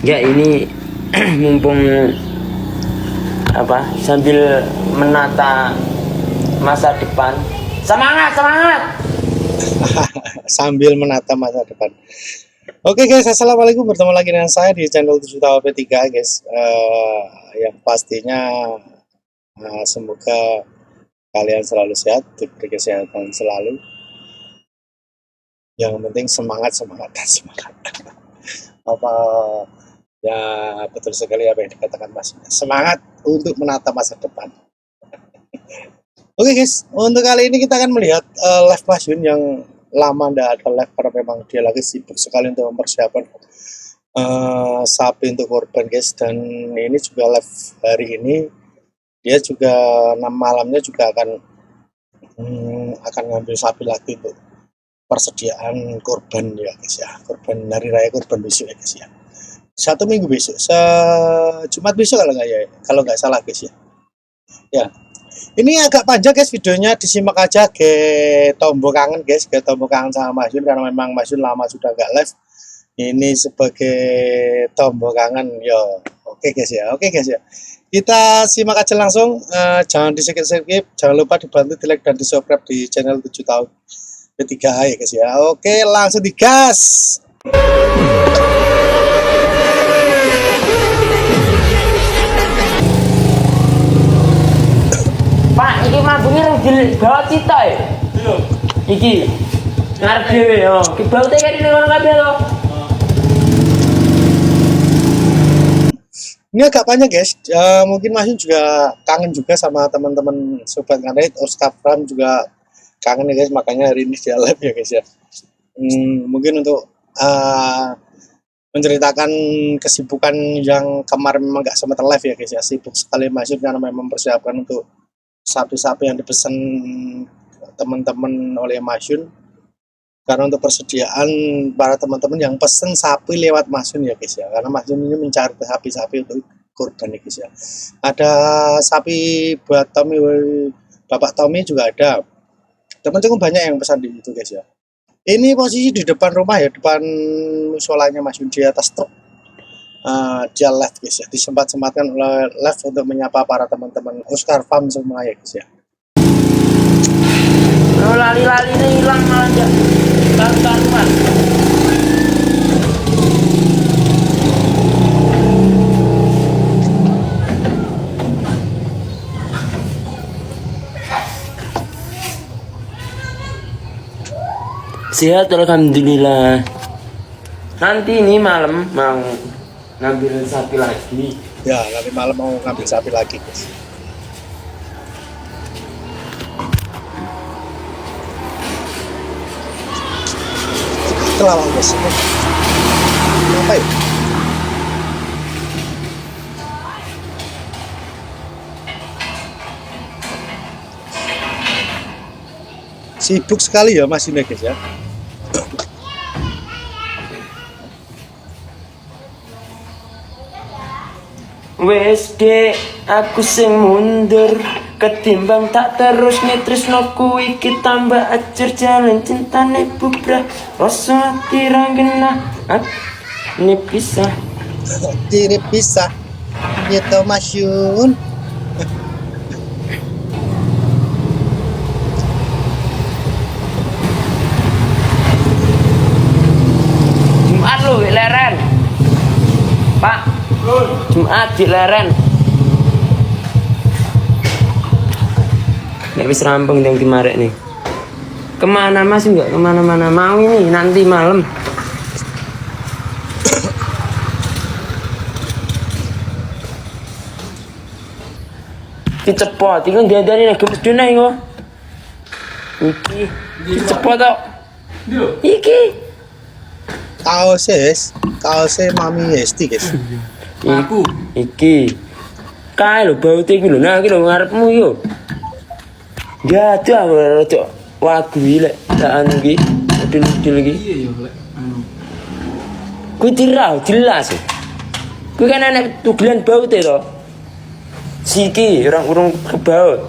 Ya ini mumpung sambil menata masa depan. Semangat, semangat. Sambil menata masa depan. Oke guys, assalamualaikum, bertemu lagi dengan saya di channel 7 Tawa P3 guys. Yang pastinya semoga kalian selalu sehat, diberi kesehatan selalu. Yang penting semangat, semangat dan semangat. Apa ya, betul sekali apa yang dikatakan Mas. Semangat untuk menata masa depan. Oke guys, untuk kali ini kita akan melihat live Mas Yun yang lama tidak ada live karena memang dia lagi sibuk sekali untuk mempersiapkan sapi untuk korban guys. Dan ini juga live hari ini dia juga malamnya juga akan ngambil sapi lagi untuk persediaan korban ya guys ya, korban hari raya korban besok ya guys ya, 1 minggu besok, Jumat besok kalau nggak salah guys ya. Ya, ini agak panjang guys videonya, disimak aja ke tombol kangen guys, ke tombol kangen sama Mas Yun karena memang Mas Yun lama sudah nggak live. Ini sebagai tombol kangen yo. Oke guys ya, oke guys ya. Kita simak aja langsung, jangan di skip, jangan lupa dibantu di like dan di subscribe di channel 7 tahun P3 ya guys ya. Oke, langsung digas. Pak, iki mabungnya rung bawa cita ya? Iya. Iki ngarep dhewe yo. Ki baute kan ini orang kabeh to. Ini agak panjang guys, mungkin Mas Yun juga kangen juga sama teman-teman sobat ngarit, Oscar Pram juga kangen ya guys, makanya hari ini dia live ya guys ya. Mungkin untuk menceritakan kesibukan yang kemarin memang gak sempat live ya guys ya, sibuk sekali Mas Yun karena memang mempersiapkan untuk sapi-sapi yang dipesan teman-teman oleh Mas Yun. Karena untuk persediaan para teman-teman yang pesen sapi lewat Mas Yun ya guys ya, karena Mas Yun ini mencari sapi-sapi untuk kurban ya guys ya. Ada sapi buat Tommy, Bapak Tommy juga ada. Teman-teman banyak yang pesan di situ guys ya. Ini posisi di depan rumah ya, depan musolanya Mas Yun di atas truk. Dia live guys ya, disempat-sempatkan live untuk menyapa para teman-teman Oscar Farm semua ya guys ya. Lali-lali ini hilang malah ya. Karuan. Sehat alhamdulillah. Nanti ini malam mau ngambil sapi lagi. Ya, nanti malam mau ngambil sapi lagi guys. Kelawang guys. Apa ya? Sibuk sekali ya Mas ini guys ya. Wes dek, aku sing mundur ketimbang tak terus nitresno kuwi iki tambah ajar jalan cintane bubrah rasa ati ra genah ini pisah Diri pisah gitu Mas Yun. Jumat lu leren Pak, Jumat di leren. Nggak bisa rampung yang dimarek nih. Kemana Mas? Enggak kemana-mana. Mau ini nanti malam. Dicepot, iki diadani nek gemes dene iku. Iki dicepot tok. Iki. Kaose Mami Esti guys. Aku. Iki. Kae lho baute iki lho. Nah iki lho ngarepmu yo. Ya ada rada wagu lek tak anu iki. Model-model iki. Iya yo lek anu. Kuwi jelas. Kuwi kan enek tugelan baute to. Siki orang urung kebaut.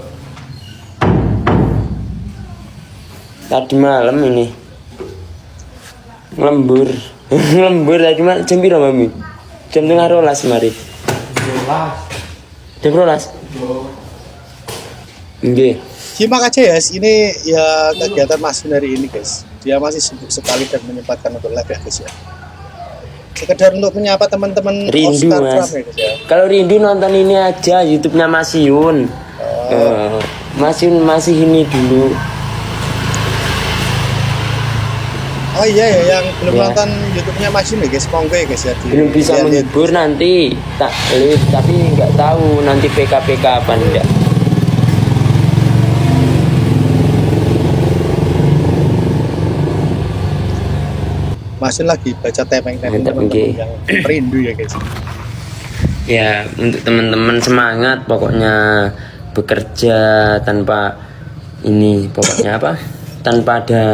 Tadi malam ini lembur lagi mana jam piro mami? Jam 12 mari. Jam 12. Nggih. Simak aja ya, ini ya kegiatan Mas Yun hari ini guys. Dia masih sibuk sekali dan menyempatkan untuk live ya guys ya. Sekedar untuk menyapa teman-teman Rindu Oscar Mas. Pram ya guys ya. Kalau rindu nonton ini aja YouTube-nya Mas Yun. Mas Yun masih ini dulu. Oh iya ya, yang belum Ya. nonton YouTube-nya Mas Yun ya guys, monggo ya guys ya. Belum bisa menghibur nanti tak live, tapi nggak tahu nanti PK apa enggak. Mas Yun lagi baca temeng-temeng Mantap, teman-teman oke. yang rindu ya guys. Ya, untuk teman-teman semangat pokoknya bekerja tanpa ini pokoknya apa? Tanpa ada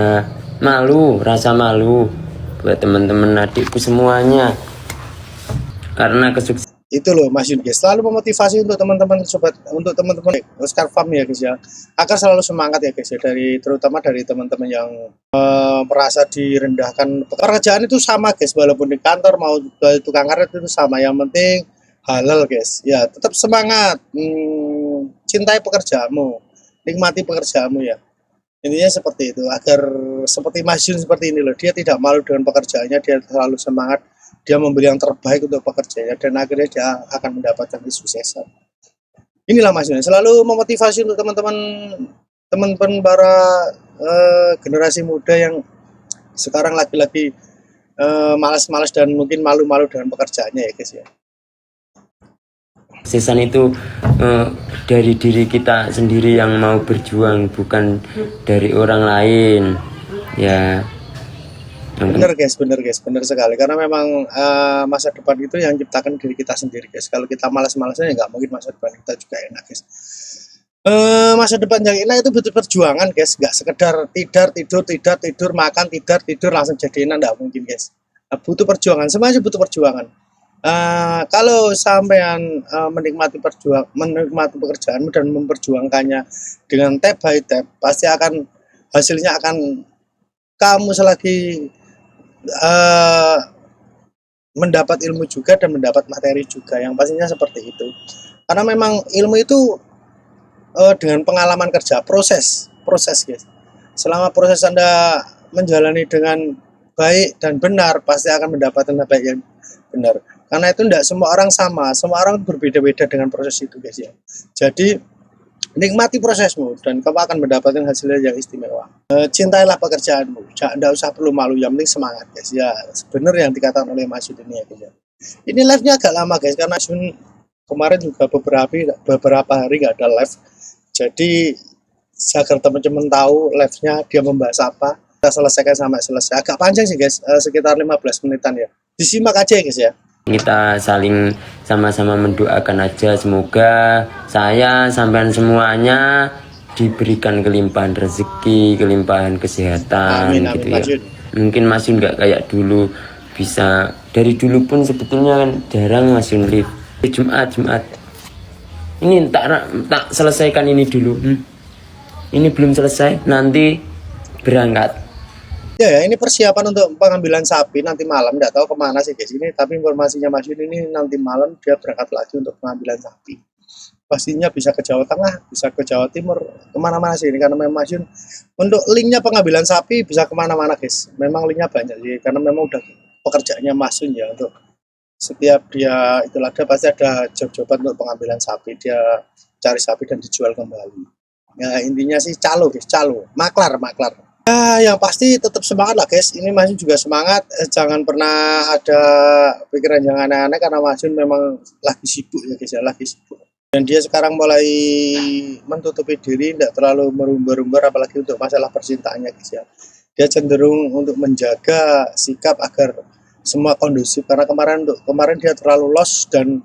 malu, rasa malu buat teman-teman adikku semuanya. Karena kesuksesan Itu loh Mas Yun guys, selalu memotivasi untuk teman-teman sobat, untuk teman-teman Oscar Farm ya guys ya, agar selalu semangat ya guys ya, terutama dari teman-teman yang merasa direndahkan. Pekerjaan itu sama guys, walaupun di kantor mau tukang karet itu sama, yang penting halal guys ya. Tetap semangat, cintai pekerjaanmu, nikmati pekerjaanmu ya, intinya seperti itu, agar seperti Mas Yun seperti ini loh, dia tidak malu dengan pekerjaannya, dia selalu semangat, dia memberi yang terbaik untuk pekerjaannya, dan akhirnya dia akan mendapatkan kesuksesan. Inilah Mas Yun, selalu memotivasi untuk teman-teman para generasi muda yang sekarang lagi-lagi malas-malas dan mungkin malu-malu dengan pekerjaannya ya guys ya. itu dari diri kita sendiri yang mau berjuang, bukan dari orang lain. Ya. Bener guys, bener sekali. Karena memang masa depan itu yang ciptakan diri kita sendiri guys. Kalau kita malas-malasan ya nggak mungkin masa depan kita juga enak guys. Masa depan yang enak itu butuh perjuangan guys, nggak sekedar tidur, makan, tidur langsung jadi enak, nggak mungkin guys. Butuh perjuangan, semuanya butuh perjuangan. Kalau sampean menikmati pekerjaanmu dan memperjuangkannya dengan step by step, pasti akan hasilnya akan kamu selagi mendapat ilmu juga dan mendapat materi juga, yang pastinya seperti itu. Karena memang ilmu itu dengan pengalaman kerja, proses guys. Selama proses Anda menjalani dengan baik dan benar, pasti akan mendapatkan baik yang benar. Karena itu tidak semua orang sama, semua orang berbeda-beda dengan proses itu guys ya. Jadi nikmati prosesmu dan kamu akan mendapatkan hasilnya yang istimewa. Cintailah pekerjaanmu, tidak usah perlu malu, yang penting semangat guys ya. Benar yang dikatakan oleh Mas Yun ini ya guys ya. Ini live-nya agak lama guys, karena Mas Yun kemarin juga beberapa hari nggak ada live. Jadi agar teman-teman tahu live-nya dia membahas apa, kita selesaikan sampai selesai. Agak panjang sih guys, sekitar 15 menitan ya. Disimak aja ya guys ya. Kita saling sama-sama mendoakan aja, semoga saya sampean semuanya diberikan kelimpahan rezeki, kelimpahan kesehatan. Amin, gitu Mas ya. Yun. Mungkin Mas Yun nggak kayak dulu, bisa dari dulu pun sebetulnya kan jarang Mas Yun live. Jumat ini tak selesaikan ini dulu. Ini belum selesai, nanti berangkat. Ya, ini persiapan untuk pengambilan sapi nanti malam. Nggak tahu kemana sih guys ini, tapi informasinya Mas Yun ini nanti malam dia berangkat lagi untuk pengambilan sapi. Pastinya bisa ke Jawa Tengah, bisa ke Jawa Timur, kemana-mana sih ini, karena memang Mas Yun untuk linknya pengambilan sapi bisa kemana-mana guys. Memang linknya banyak sih, karena memang udah pekerjaannya Mas Yun ya, untuk setiap dia itu ada pasti ada job-joban untuk pengambilan sapi, dia cari sapi dan dijual kembali. Ya intinya sih calo guys, maklar. Yang pasti tetap semangat lah guys. Ini Mas Yun juga semangat. Jangan pernah ada pikiran yang aneh-aneh, karena Mas Yun memang lagi sibuk ya guys ya, lagi sibuk. Dan dia sekarang mulai menutupi diri, tidak terlalu merumbar-rumbar, apalagi untuk masalah percintaannya guys ya. Dia cenderung untuk menjaga sikap agar semua kondusif, karena kemarin dia terlalu lost dan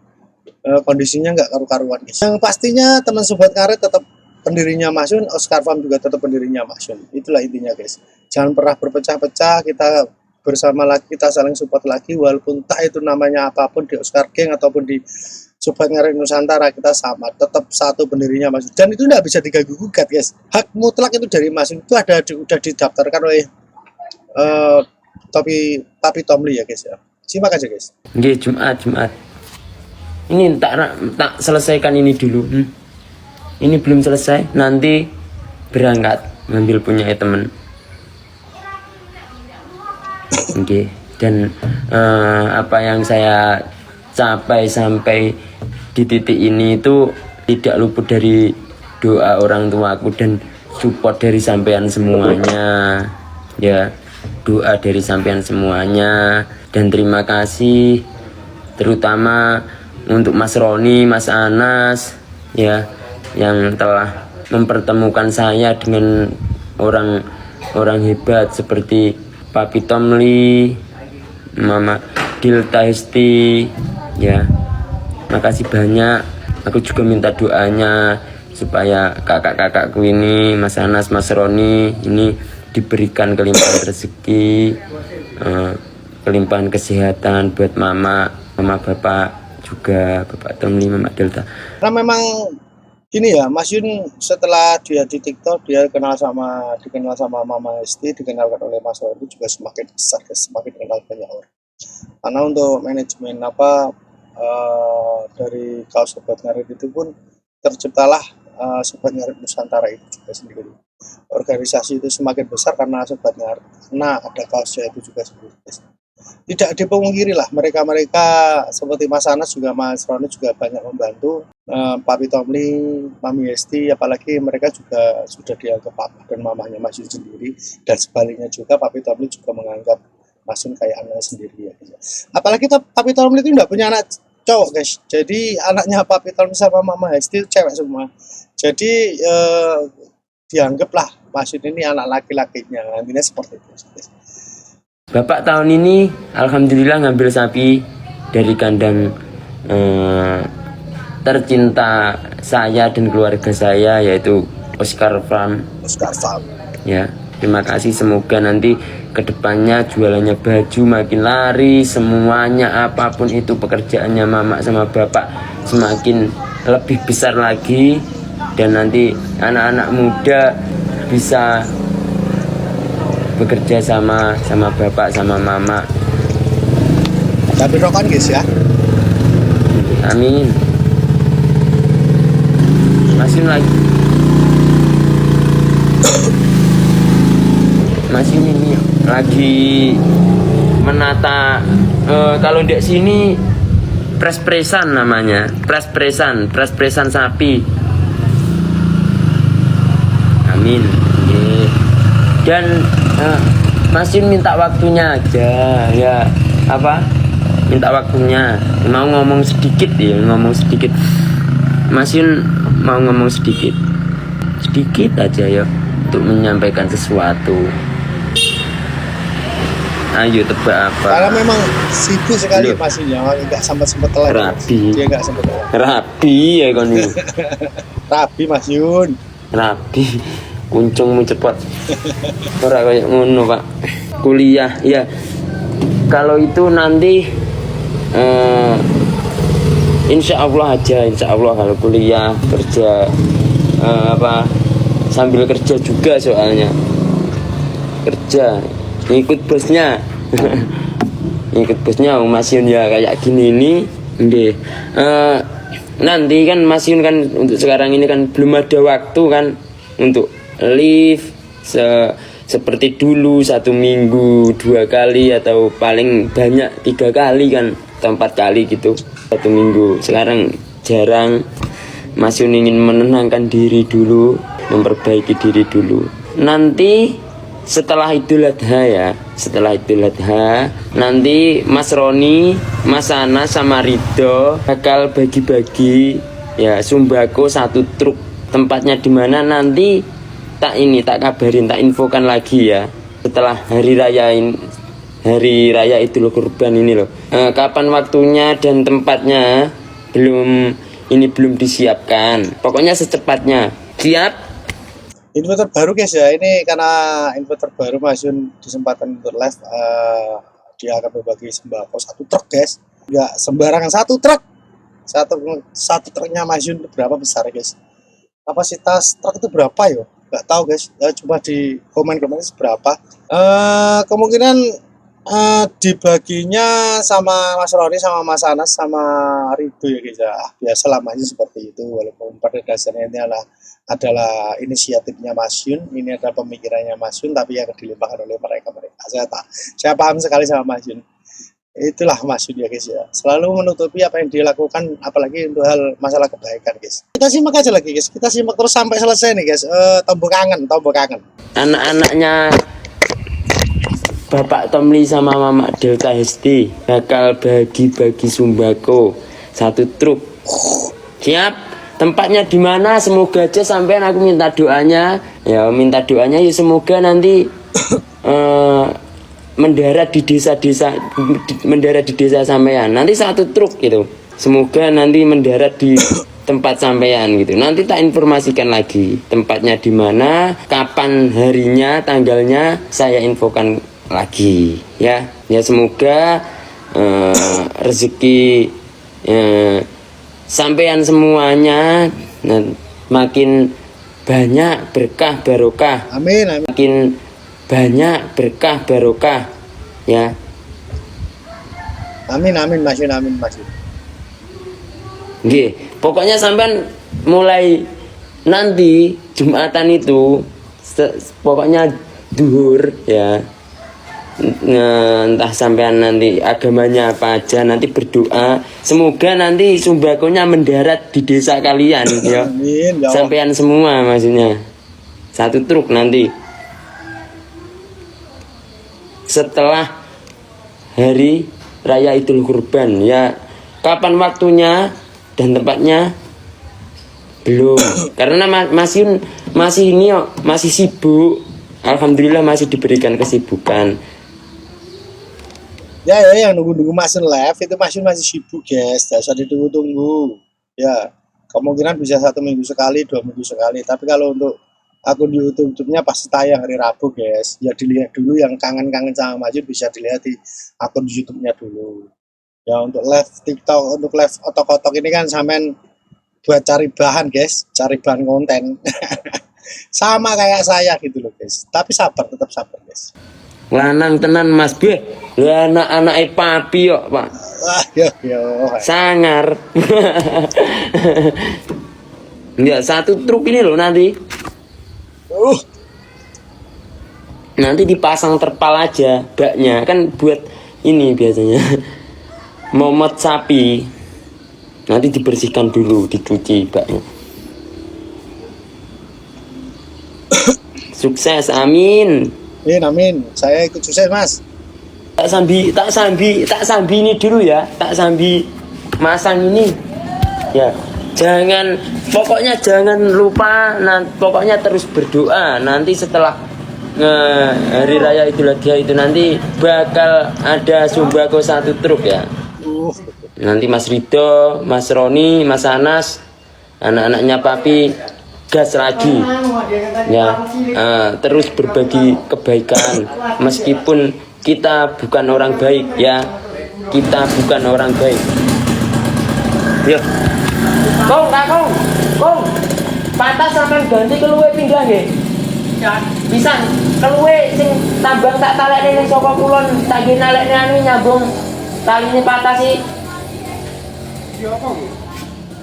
kondisinya nggak karu-karuan guys. Yang pastinya teman sobat karet tetap pendirinya Mas Yun, Oscar Farm juga tetap pendirinya Mas Yun. Itulah intinya guys. Jangan pernah berpecah-pecah, kita bersama lagi, kita saling support lagi, walaupun entah itu namanya apapun di Oscar Gang ataupun di Sobat Karet Nusantara, kita sama, tetap satu pendirinya Mas Yun. Dan itu tidak bisa diganggu gugat guys. Hak mutlak itu dari Mas Yun, itu sudah didaftarkan oleh Papi Tomli ya guys ya. Simak aja guys. Nggih, Jumat. Ini tak selesaikan ini dulu. Ini belum selesai, nanti berangkat ngambil punya temen. Oke. Dan apa yang saya capai sampai di titik ini itu tidak luput dari doa orang tuaku dan support dari sampean semuanya. Ya, doa dari sampean semuanya, dan terima kasih terutama untuk Mas Roni, Mas Anas, ya, yang telah mempertemukan saya dengan orang hebat seperti Papi Tomli, Mama Dilta Hesti, ya. Makasih banyak. Aku juga minta doanya supaya kakak-kakakku ini, Mas Anas, Mas Roni ini diberikan kelimpahan rezeki, kelimpahan kesehatan buat mama bapak juga, Bapak Tomli, Mama Delta. Karena memang gini ya, Mas Yun setelah dia di TikTok, dia dikenal sama Mama Esti, dikenalkan oleh Mas Roni juga semakin besar, semakin dikenal banyak orang. Karena untuk manajemen dari kaos Sobat Ngarit itu pun terciptalah Sobat Ngarit Nusantara itu juga sendiri. Organisasi itu semakin besar karena Sobat Ngarit, karena ada kaosnya itu juga sendiri. Tidak dipungkiri lah, mereka seperti Mas Anas juga, Mas Roni juga banyak membantu, Papi Tomli, Mami Esti, apalagi mereka juga sudah dianggap papa dan mamanya Mas Yun sendiri, dan sebaliknya juga Papi Tomli juga menganggap Mas Yun kayak anaknya sendiri ya. Apalagi Papi Tomli itu tidak punya anak cowok guys, jadi anaknya Papi Tomli sama Mama Esti cewek semua, jadi dianggaplah Mas Yun ini anak laki-lakinya, intinya seperti itu. Bapak tahun ini alhamdulillah ngambil sapi dari kandang tercinta saya dan keluarga saya, yaitu Oscar Farm. Ya, terima kasih, semoga nanti kedepannya jualannya baju makin lari, semuanya apapun itu pekerjaannya mama sama bapak semakin lebih besar lagi, dan nanti anak-anak muda bisa bekerja sama bapak sama mama. Tapi rokan guys ya. Amin. Masih ini lagi menata, kalau di sini pres-presan namanya, pres-presan sapi. Amin. Dan Masin minta waktunya aja ya, minta waktunya, mau ngomong sedikit Masin mau ngomong sedikit aja ya, untuk menyampaikan sesuatu. Ayo tebak apa? Karena memang sibuk sekali Masin ya, nggak sempat telat. Dia nggak sempat telat. Rapi ya kon ini. Rapi Mas Yun. Rapi. Kuncungmu cepet. Ora kayak ngono, Pak. Kuliah ya. Kalau itu nanti insya Allah kalau kuliah kerja sambil kerja juga, soalnya kerja ikut bosnya. Ikut bosnya Mas Yun ya kayak gini ini. Nggih. Nanti kan Mas Yun kan untuk sekarang ini kan belum ada waktu kan untuk live seperti dulu 1 minggu 2 kali atau paling banyak 3 kali kan, atau 4 kali gitu 1 minggu. Sekarang jarang. Mas Yun ingin menenangkan diri dulu, memperbaiki diri dulu. Nanti setelah Idul Adha nanti Mas Roni, Mas Anas sama Ridho bakal bagi-bagi ya sembako 1 truk. Tempatnya di mana nanti tak kabarin, tak infokan lagi ya setelah hari raya Idul Kurban ini loh. Kapan waktunya dan tempatnya belum disiapkan, pokoknya secepatnya. Siap? Info terbaru guys ya, ini karena info terbaru Mas Yun disempatkan untuk live, dia akan berbagi sembako 1 truk guys, nggak sembarangan 1 truk. Satu truknya Mas Yun berapa besar guys, kapasitas truk itu berapa ya, nggak tahu guys, coba di komen seberapa. Kemungkinan Dibaginya sama Mas Roni sama Mas Anas sama Rido ya guys ya. Biasa lamanya seperti itu, walaupun pada dasarnya ini adalah inisiatifnya Mas Yun, ini adalah pemikirannya Mas Yun, tapi yang dilimpahkan oleh mereka. Saya paham sekali sama Mas Yun. Itulah Mas Yun ya guys ya. Selalu menutupi apa yang dia lakukan, apalagi untuk hal masalah kebaikan guys. Kita simak aja lagi guys. Kita simak terus sampai selesai nih guys. Tombol kangen. Anak-anaknya Bapak Tomli sama Mama Delta HD bakal bagi-bagi sembako 1 truk. Siap? Tempatnya di mana? Semoga aja sampean aku minta doanya. Ya, minta doanya ya semoga nanti mendarat di desa sampean. Nanti 1 truk gitu. Semoga nanti mendarat di tempat sampean gitu. Nanti tak informasikan lagi tempatnya di mana, kapan harinya, tanggalnya saya infokan lagi ya. Semoga rezeki sampean semuanya makin banyak berkah barokah. Amin. Makin banyak berkah barokah ya. Amin Mas Yun. Nggih, pokoknya sampean mulai nanti Jumatan itu pokoknya duhur ya. Entah sampean nanti agamanya apa aja, nanti berdoa semoga nanti sembakonya mendarat di desa kalian ya. Amin. Sampean semua maksudnya 1 truk nanti setelah hari raya Idul Kurban ya. Kapan waktunya dan tempatnya belum, karena Mas Yun masih ini masih sibuk. Alhamdulillah masih diberikan kesibukan. Ya, yang nunggu Mas Yun live itu Mas Yun masih sibuk guys, dasar ditunggu-tunggu. Ya, kemungkinan bisa 1 minggu sekali, 2 minggu sekali. Tapi kalau untuk akun di YouTube-nya pasti tayang hari Rabu guys. Ya dilihat dulu, yang kangen-kangen sama Mas Yun bisa dilihat di akun di YouTube-nya dulu. Ya untuk live TikTok, untuk live otok-otok ini kan sampean buat cari bahan guys, cari bahan konten. Sama kayak saya gitu loh guys. Tapi tetap sabar guys. Lanang tenan Mas Beh. Lah anak-anake papi kok, Pak. Wah, yo. Sangar. Enggak 1 truk ini loh nanti. Nanti dipasang terpal aja baknya. Kan buat ini biasanya. Momot sapi. Nanti dibersihkan dulu, dicuci baknya. Sukses, amin. Amin. Saya ikut sukses Mas. Tak sambi ini dulu ya. Tak sambi masang ini. Ya. Pokoknya jangan lupa, pokoknya terus berdoa. Nanti setelah hari raya Idul Adha itu nanti bakal ada sembako 1 truk ya. Nanti Mas Rido, Mas Roni, Mas Anas, anak-anaknya papi gas lagi ya. Terus berbagi kebaikan meskipun kita bukan orang baik ya. Kita bukan orang baik. Yo. Kong. Patah sampean ganti keluwe pindah nggih. Bisa keluwe sing tambang tak talekne ning saka kulon tak nggih nalekne anu nyambung taline patah sih.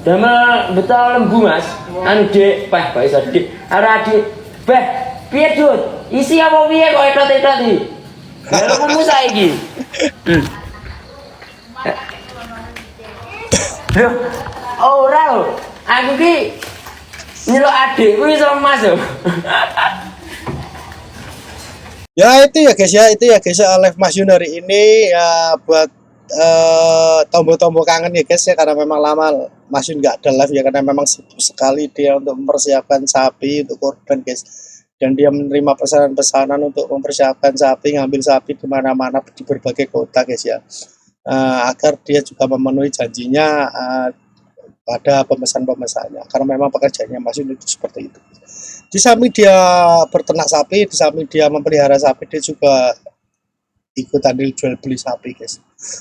Damel betul lembu Mas. Anu Dik, Pak iso Dik. Ora Dik. Beh, piye Dut? Isi apa piye kok etot-etot iki? Lha kamu saiki. Ora lho. Aku ki nyeluk adikku iso Mas lho. Ya itu ya guys live Mas Yun hari ini ya buat tombol-tombol kangen ya guys ya, karena memang lama Mas Yun nggak ada live ya, karena memang sibuk sekali dia untuk mempersiapkan sapi untuk kurban guys, dan dia menerima pesanan-pesanan untuk mempersiapkan sapi, ngambil sapi kemana-mana di berbagai kota guys ya, agar dia juga memenuhi janjinya pada pemesan-pemesannya, karena memang pekerjaannya Mas Yun itu seperti itu. Di samping dia berternak sapi, di samping dia memelihara sapi, dia juga ikut andil jual beli sapi guys.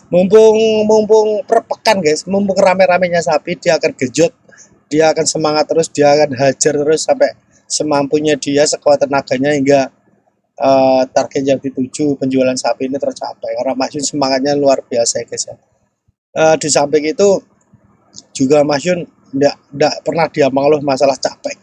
Mumpung per pekan guys, mumpung rame-ramenya sapi, dia akan gejot, dia akan semangat terus, dia akan hajar terus sampai semampunya dia, sekuat tenaganya, hingga target yang dituju penjualan sapi ini tercapai karena Mas Yun semangatnya luar biasa ya guys ya. Di samping itu juga Mas Yun tidak pernah dia mengeluh masalah capek.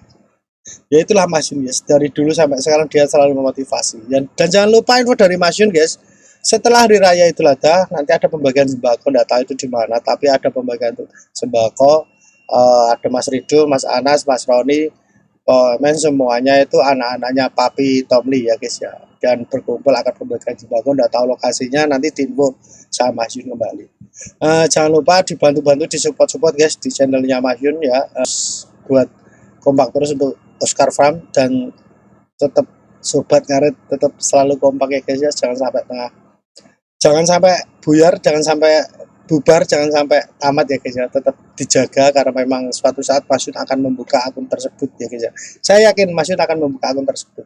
Ya itulah Mas Yun guys, dari dulu sampai sekarang dia selalu memotivasi. Dan jangan lupa info dari Mas Yun guys, setelah Hari Raya Idul Adha nanti ada pembagian sembako, tidak tahu itu di mana, tapi ada pembagian sembako. Ada Mas Rido, Mas Anas, Mas Roni, men semuanya itu anak-anaknya Papi Tomli ya guys ya, dan berkumpul akan pembagian sembako. Tidak tahu lokasinya, nanti diinfo sama Mas Yun kembali. Jangan lupa dibantu-bantu di support guys di channelnya Mas Yun ya, buat kompak terus untuk Oscar Farm, dan tetap sobat ngarit tetap selalu kompak ya guys ya, jangan sampai tengah, jangan sampai buyar, jangan sampai bubar, jangan sampai tamat ya guys ya, tetap dijaga karena memang suatu saat Mas Yun akan membuka akun tersebut ya guys ya. Saya yakin Mas Yun akan membuka akun tersebut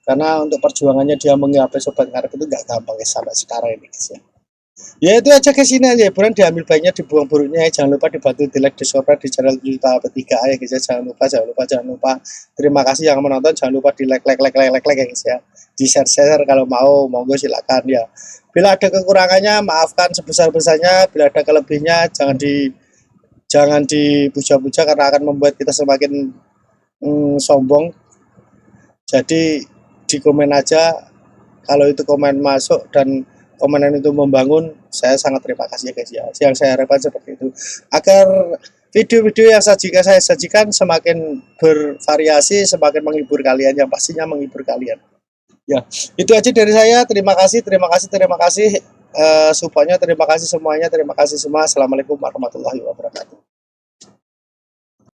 karena untuk perjuangannya dia menggapai sobat ngarit itu nggak gampang guys sampai sekarang ini guys ya. Ya itu aja guys, ini aja hiburan, diambil baiknya dibuang buruknya ya. Jangan lupa dibantu di like, di subscribe di channel Juta P3A ya guys ya. Jangan lupa. Terima kasih yang menonton, jangan lupa di like ya guys ya. Di share kalau mau, monggo silakan ya. Bila ada kekurangannya maafkan sebesar-besarnya, bila ada kelebihnya jangan dipuja-puja karena akan membuat kita semakin sombong. Jadi di komen aja kalau itu komen masuk dan komenan itu membangun, saya sangat terima kasih ya guys ya. Yang saya harapkan seperti itu, agar video-video yang saya sajikan semakin bervariasi, semakin menghibur kalian, yang pastinya menghibur kalian. Ya, itu aja dari saya. Terima kasih. Supportnya terima kasih semuanya. Terima kasih semua. Assalamualaikum warahmatullahi wabarakatuh.